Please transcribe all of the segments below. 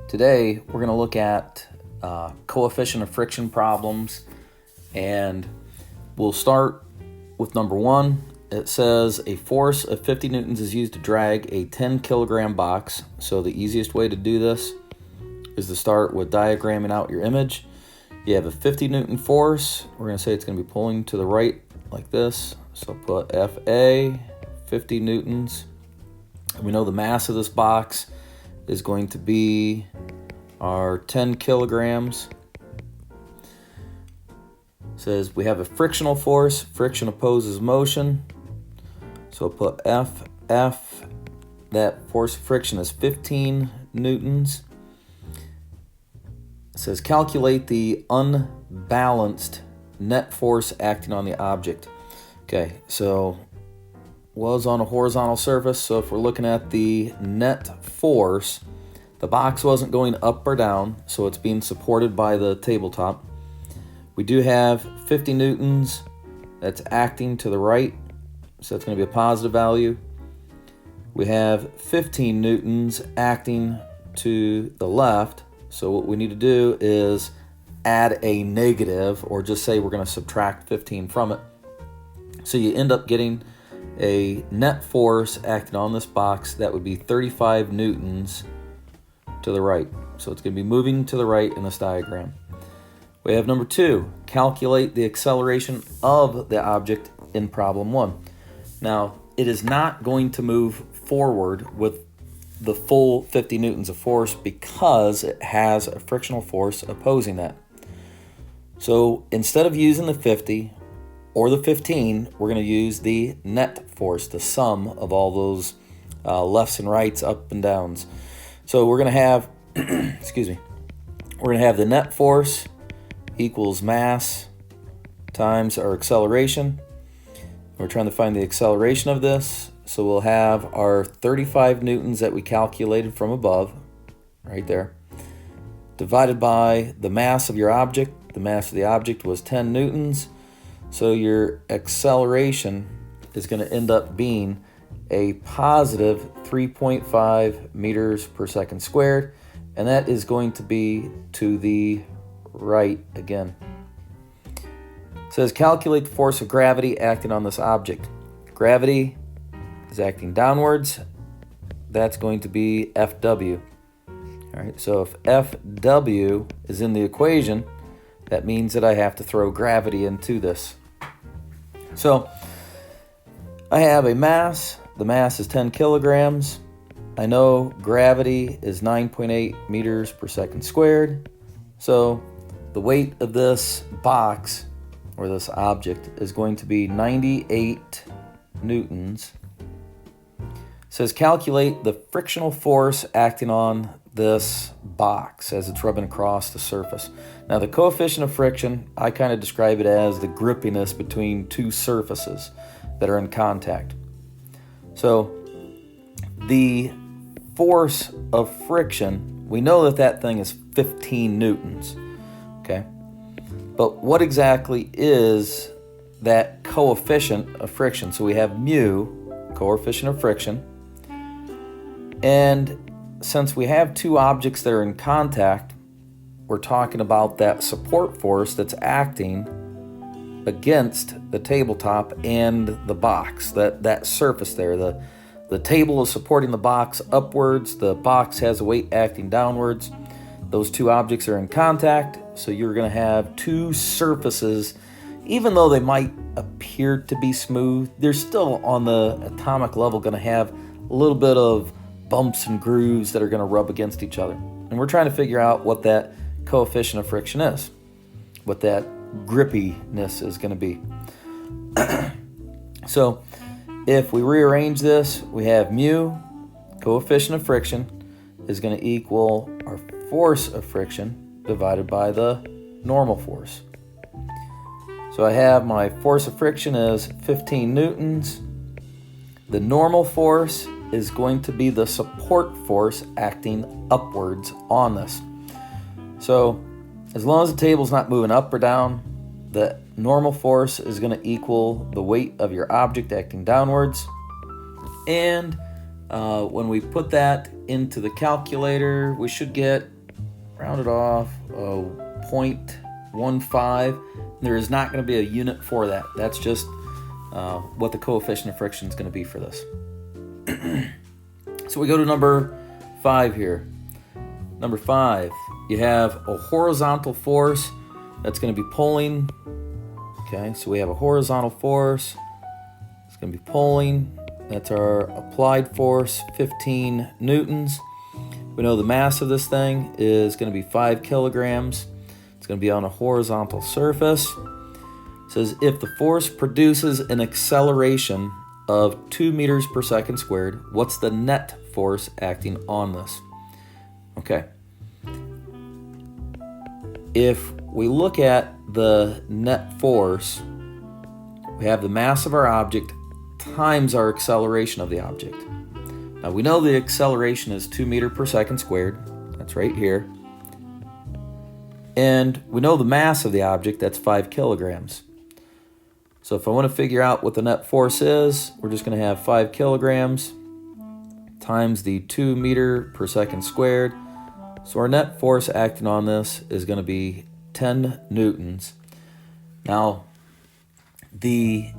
Today we're going to look at coefficient of friction problems, and we'll start with number one. It says a force of 50 newtons is used to drag a 10 kilogram box. So the easiest way to do this is to start with diagramming out your image. You have a 50 newton force. We're going to say it's going to be pulling to the right like this. So put FA, 50 newtons. And we know the mass of this box is going to be our 10 kilograms. It says we have a frictional force. Friction opposes motion. So put F. That force of friction is 15 newtons. It says calculate the unbalanced net force acting on the object. Okay, so was on a horizontal surface, so if we're looking at the net force, the box wasn't going up or down, so it's being supported by the tabletop. We do have 50 newtons that's acting to the right, so that's going to be a positive value. We have 15 newtons acting to the left, so what we need to do is add a negative, or just say we're going to subtract 15 from it. So you end up getting a net force acting on this box that would be 35 newtons to the right. So it's going to be moving to the right in this diagram. We have number two, calculate the acceleration of the object in problem one. Now, it is not going to move forward with the full 50 newtons of force because it has a frictional force opposing that. So instead of using the 50 or the 15, we're going to use the net force, the sum of all those lefts and rights, up and downs. So we're going to have, excuse me, we're going to have the net force equals mass times our acceleration. We're trying to find the acceleration of this. So we'll have our 35 newtons that we calculated from above, right there, divided by the mass of your object. The mass of the object was 10 newtons. So your acceleration is going to end up being a positive 3.5 meters per second squared, and that is going to be to the right again. It says calculate the force of gravity acting on this object. Gravity is acting downwards. That's going to be FW. All right, so if FW is in the equation, that means that I have to throw gravity into this. So I have a mass. The mass is 10 kilograms. I know gravity is 9.8 meters per second squared. So the weight of this box or this object is going to be 98 newtons. It says calculate the frictional force acting on this box as it's rubbing across the surface. Now the coefficient of friction, I kind of describe it as the grippiness between two surfaces that are in contact. So the force of friction, we know that that thing is 15 newtons, okay? But what exactly is that coefficient of friction? So we have mu, coefficient of friction, and since we have two objects that are in contact, we're talking about that support force that's acting against the tabletop and the box, that surface there. The table is supporting the box upwards, the box has a weight acting downwards. Those two objects are in contact, so you're going to have two surfaces. Even though they might appear to be smooth, they're still on the atomic level going to have a little bit of bumps and grooves that are going to rub against each other. And we're trying to figure out what that coefficient of friction is, what that grippiness is going to be. So if we rearrange this, we have mu, coefficient of friction, is going to equal our force of friction divided by the normal force. So I have my force of friction is 15 newtons. The normal force is going to be the support force acting upwards on this. So as long as the table's not moving up or down, the normal force is going to equal the weight of your object acting downwards. And when we put that into the calculator, we should get rounded off, 0.15. There is not going to be a unit for that. That's just what the coefficient of friction is going to be for this. So we go to number 5 here. Number 5, you have a horizontal force that's going to be pulling. Okay, so we have a horizontal force. It's going to be pulling. That's our applied force, 15 newtons. We know the mass of this thing is going to be 5 kilograms. It's going to be on a horizontal surface. It says if the force produces an acceleration of 2 meters per second squared, what's the net force acting on this? Okay. If we look at the net force, we have the mass of our object times our acceleration of the object. Now we know the acceleration is 2 meters per second squared. That's right here. And we know the mass of the object, that's 5 kilograms. So if I want to figure out what the net force is, we're just going to have 5 kilograms times the 2 meters per second squared. So our net force acting on this is going to be 10 newtons. Now, the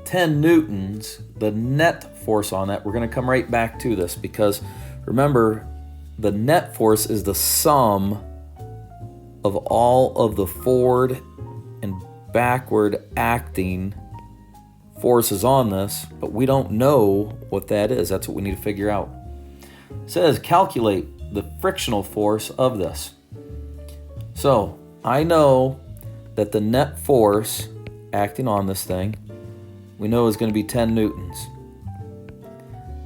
10 newtons, the net force on that, we're going to come right back to this because remember, the net force is the sum of all of the forward and backward acting forces on this, but we don't know what that is. That's what we need to figure out. It says calculate the frictional force of this. So I know that the net force acting on this thing, we know is going to be 10 newtons.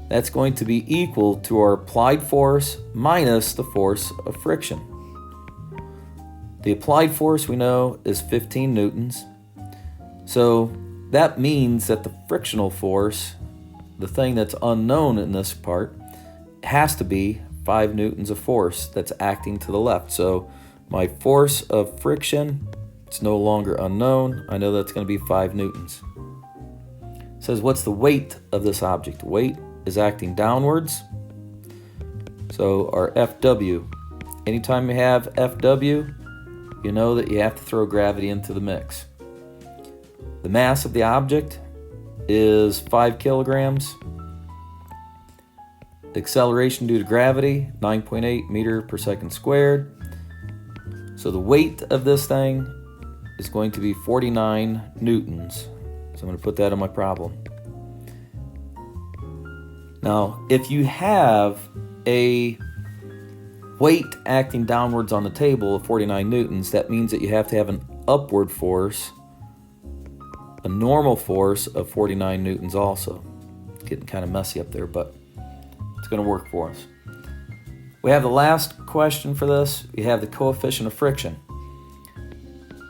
That's going to be equal to our applied force minus the force of friction. The applied force we know is 15 newtons. So that means that the frictional force, the thing that's unknown in this part, has to be 5 newtons of force that's acting to the left. So my force of friction, it's no longer unknown. I know that's going to be 5 newtons. It says what's the weight of this object? Weight is acting downwards. So our FW, anytime you have FW, you know that you have to throw gravity into the mix. The mass of the object is 5 kilograms. The acceleration due to gravity, 9.8 meters per second squared. So the weight of this thing is going to be 49 newtons. So I'm going to put that on my problem. Now, if you have a weight acting downwards on the table of 49 newtons, that means that you have to have an upward force, a normal force of 49 newtons also. It's getting kind of messy up there, but it's going to work for us. We have the last question for this. We have the coefficient of friction.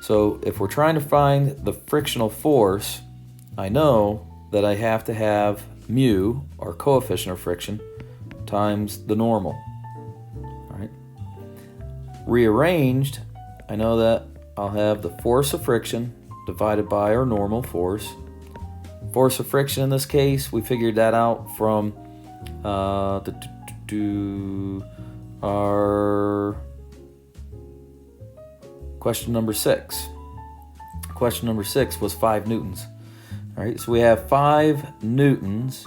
So if we're trying to find the frictional force, I know that I have to have mu, or coefficient of friction, times the normal. All right. Rearranged, I know that I'll have the force of friction divided by our normal force. Force of friction in this case, we figured that out from our question number 6. Question number 6 was 5 newtons. All right, so we have 5 newtons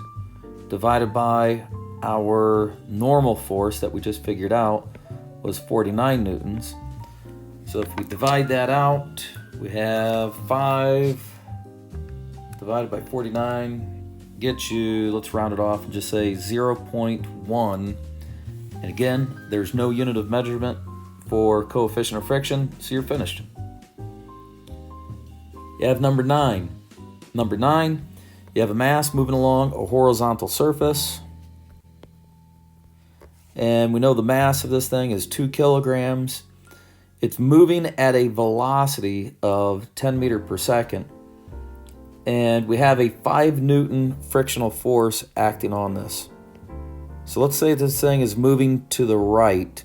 divided by our normal force that we just figured out was 49 newtons. So if we divide that out, we have 5 divided by 49 gets you, let's round it off and just say 0.1. And again, there's no unit of measurement for coefficient of friction, so you're finished. You have number 9. Number 9, you have a mass moving along a horizontal surface. And we know the mass of this thing is 2 kilograms. It's moving at a velocity of 10 meters per second. And we have a 5 Newton frictional force acting on this. So let's say this thing is moving to the right.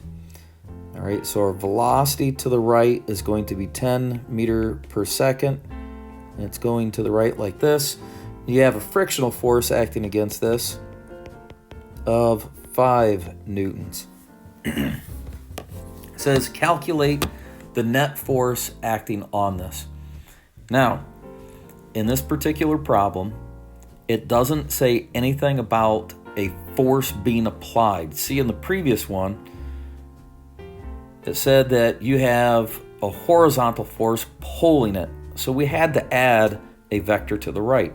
All right, so our velocity to the right is going to be 10 meters per second. And it's going to the right like this. You have a frictional force acting against this of 5 newtons. All It says calculate the net force acting on this. Now, in this particular problem, it doesn't say anything about a force being applied. See, in the previous one, it said that you have a horizontal force pulling it. So we had to add a vector to the right.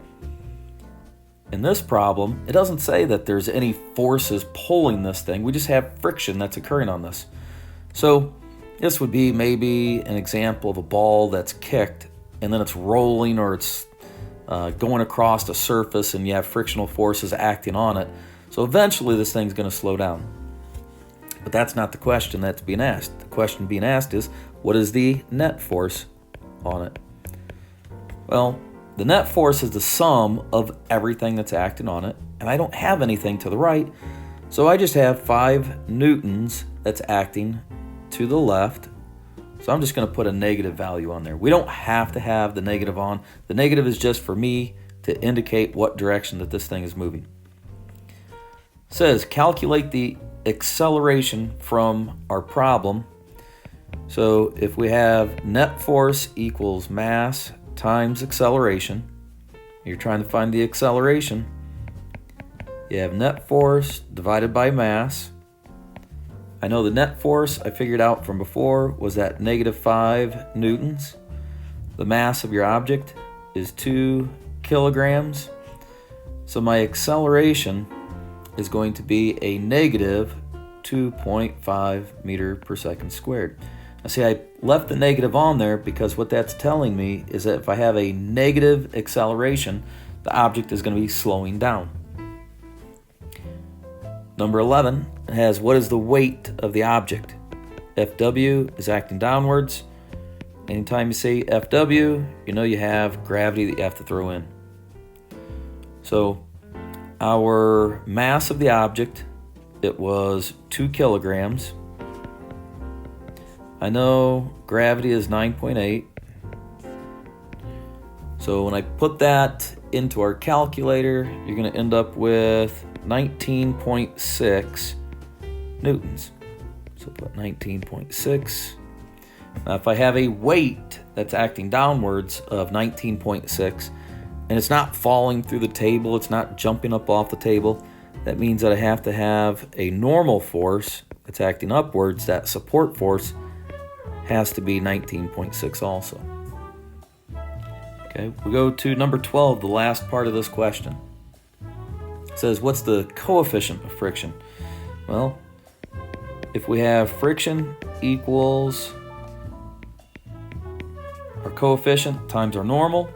In this problem, it doesn't say that there's any forces pulling this thing. We just have friction that's occurring on this. So this would be maybe an example of a ball that's kicked and then it's rolling, or it's going across a surface and you have frictional forces acting on it. So eventually this thing's going to slow down. But that's not the question that's being asked. The question being asked is, what is the net force on it? Well, the net force is the sum of everything that's acting on it, and I don't have anything to the right, so I just have 5 newtons that's acting to the left. So I'm just going to put a negative value on there. We don't have to have the negative on. The negative is just for me to indicate what direction that this thing is moving. It says calculate the acceleration from our problem. So if we have net force equals mass times acceleration, you're trying to find the acceleration, you have net force divided by mass. I know the net force I figured out from before was at -5 newtons. The mass of your object is 2 kilograms. So my acceleration is going to be a -2.5 meter per second squared. Now see, I left the negative on there because what that's telling me is that if I have a negative acceleration, the object is going to be slowing down. Number 11 has what is the weight of the object. Fw is acting downwards. Anytime you say Fw, you know you have gravity that you have to throw in. So our mass of the object, it was 2 kilograms. I know gravity is 9.8. So when I put that into our calculator, you're going to end up with 19.6 newtons. So put 19.6. Now if I have a weight that's acting downwards of 19.6, and it's not falling through the table, it's not jumping up off the table, that means that I have to have a normal force that's acting upwards. That support force has to be 19.6 also. Okay, we go to number 12, the last part of this question. It says, what's the coefficient of friction? Well, if we have friction equals our coefficient times our normal,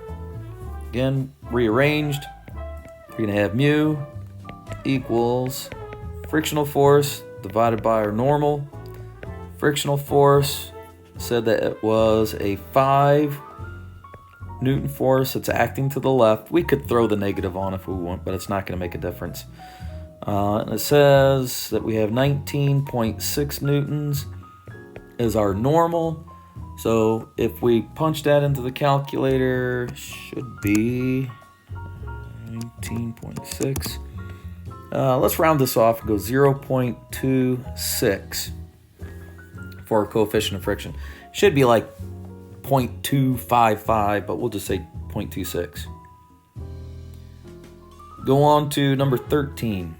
again, rearranged, we're going to have mu equals frictional force divided by our normal. Frictional force said that it was a 5 Newton force that's acting to the left. We could throw the negative on if we want, but it's not going to make a difference. And it says that we have 19.6 newtons is our normal. So if we punch that into the calculator, should be 19.6. Let's round this off and go 0.26 for our coefficient of friction. Should be like 0.255, but we'll just say 0.26. Go on to number 13.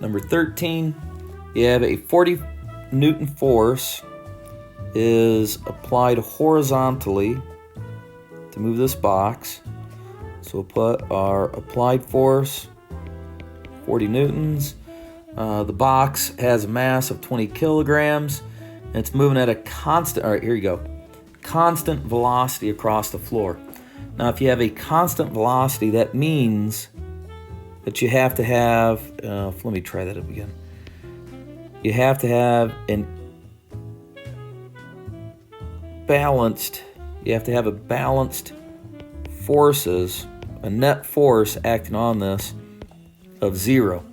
Number 13, you have a 40 Newton force is applied horizontally to move this box. So we'll put our applied force, 40 newtons. The box has a mass of 20 kilograms, and it's moving at a constant, all right, here you go, constant velocity across the floor. Now, if you have a constant velocity, that means that you have to have, let me try that up again. You have to have a balanced forces, a net force acting on this of 0.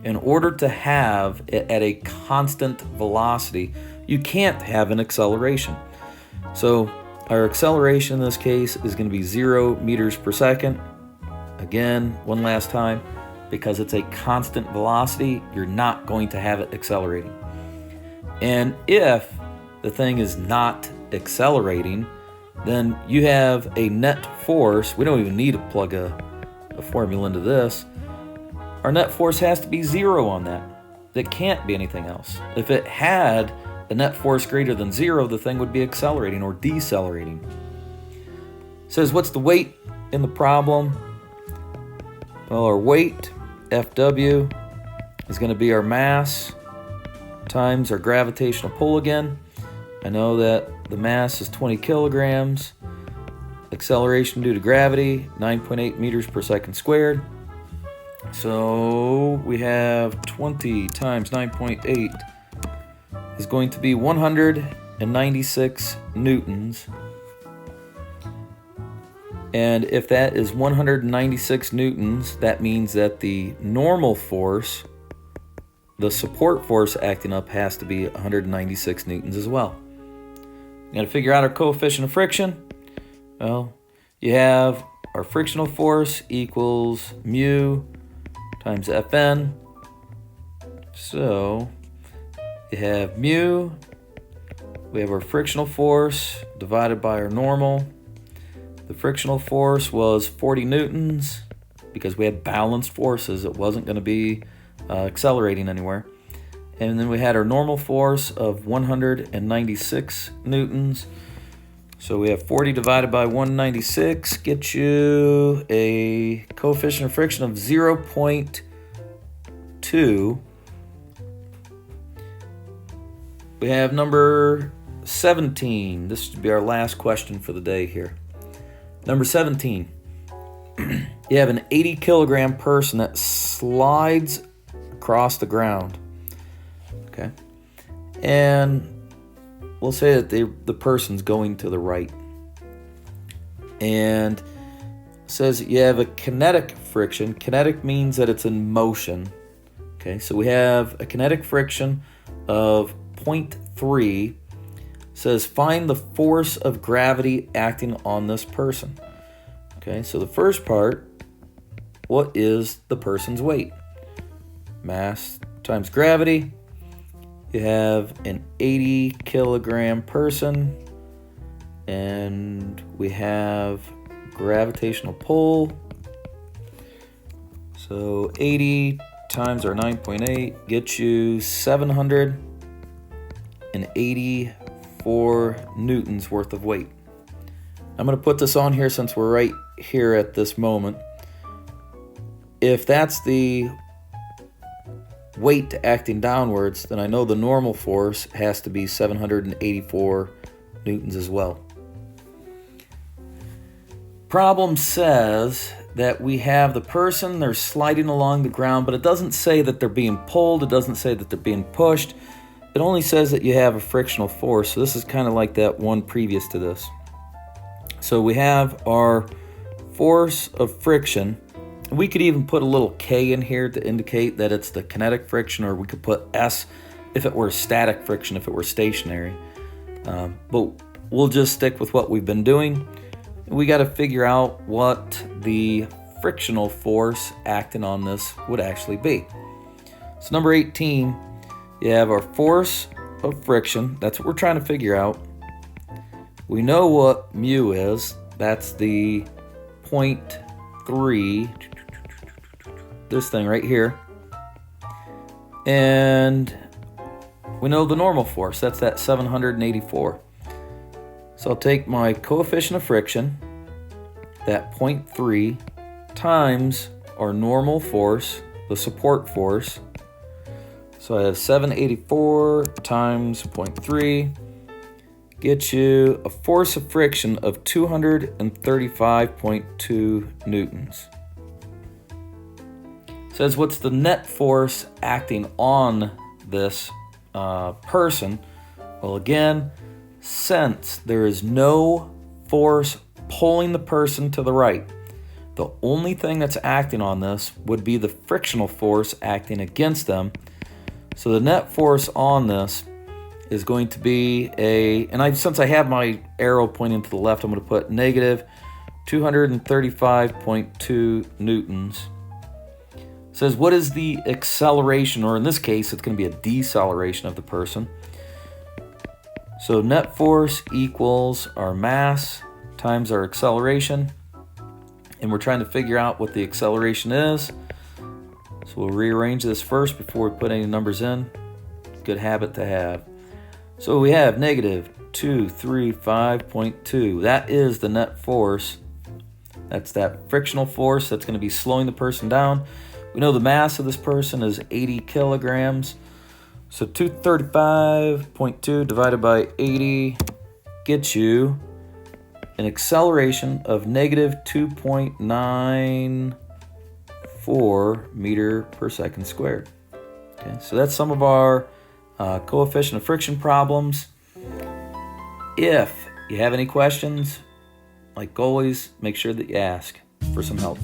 In order to have it at a constant velocity, you can't have an acceleration. So our acceleration in this case is going to be 0 meters per second. Again, one last time, because it's a constant velocity, you're not going to have it accelerating. And if the thing is not accelerating, then you have a net force. We don't even need to plug a formula into this. Our net force has to be 0 on that. It can't be anything else. If it had a net force greater than 0, the thing would be accelerating or decelerating. It says, what's the weight in the problem? Well, our weight, Fw, is going to be our mass times our gravitational pull again. I know that the mass is 20 kilograms. Acceleration due to gravity, 9.8 meters per second squared. So we have 20 times 9.8 is going to be 196 newtons. And if that is 196 newtons, that means that the normal force, the support force acting up, has to be 196 newtons as well. You got to figure out our coefficient of friction. Well, you have our frictional force equals mu times Fn. So you have mu, we have our frictional force divided by our normal. The frictional force was 40 newtons because we had balanced forces. It wasn't going to be accelerating anywhere. And then we had our normal force of 196 newtons. So we have 40 divided by 196 gets you a coefficient of friction of 0.2. We have number 17. This should be our last question for the day here. Number 17. You have an 80 kilogram person that slides across the ground. Okay. And we'll say that the person's going to the right. And it says you have a kinetic friction. Kinetic means that it's in motion. Okay, so we have a kinetic friction of 0.3. It says find the force of gravity acting on this person. Okay, so the first part, what is the person's weight? Mass times gravity. You have an 80 kilogram person, and we have gravitational pull. So 80 times our 9.8 gets you 784 newtons worth of weight. I'm going to put this on here since we're right here at this moment. If that's the weight acting downwards, then I know the normal force has to be 784 newtons as well. Problem says that we have the person, they're sliding along the ground, but it doesn't say that they're being pulled, it doesn't say that they're being pushed. It only says that you have a frictional force. So this is kind of like that one previous to this. So we have our force of friction. We could even put a little K in here to indicate that it's the kinetic friction, or we could put S if it were static friction, if it were stationary. But we'll just stick with what we've been doing. We got to figure out what the frictional force acting on this would actually be. So number 18, you have our force of friction. That's what we're trying to figure out. We know what mu is. That's the 0.3, this thing right here. And we know the normal force. That's that 784. So I'll take my coefficient of friction, that 0.3, times our normal force, the support force. So I have 784 times 0.3 gets you a force of friction of 235.2 newtons. It says what's the net force acting on this person? Well, again, since there is no force pulling the person to the right, the only thing that's acting on this would be the frictional force acting against them. So the net force on this is going to be since I have my arrow pointing to the left, I'm going to put negative 235.2 newtons. It says what is the acceleration, or in this case, it's going to be a deceleration of the person. So net force equals our mass times our acceleration. And we're trying to figure out what the acceleration is. So we'll rearrange this first before we put any numbers in. Good habit to have. So we have negative 235.2. That is the net force. That's that frictional force that's going to be slowing the person down. We know the mass of this person is 80 kilograms. So 235.2 divided by 80 gets you an acceleration of negative 2.94 meter per second squared. Okay, so that's some of our coefficient of friction problems. If you have any questions, like always, make sure that you ask for some help.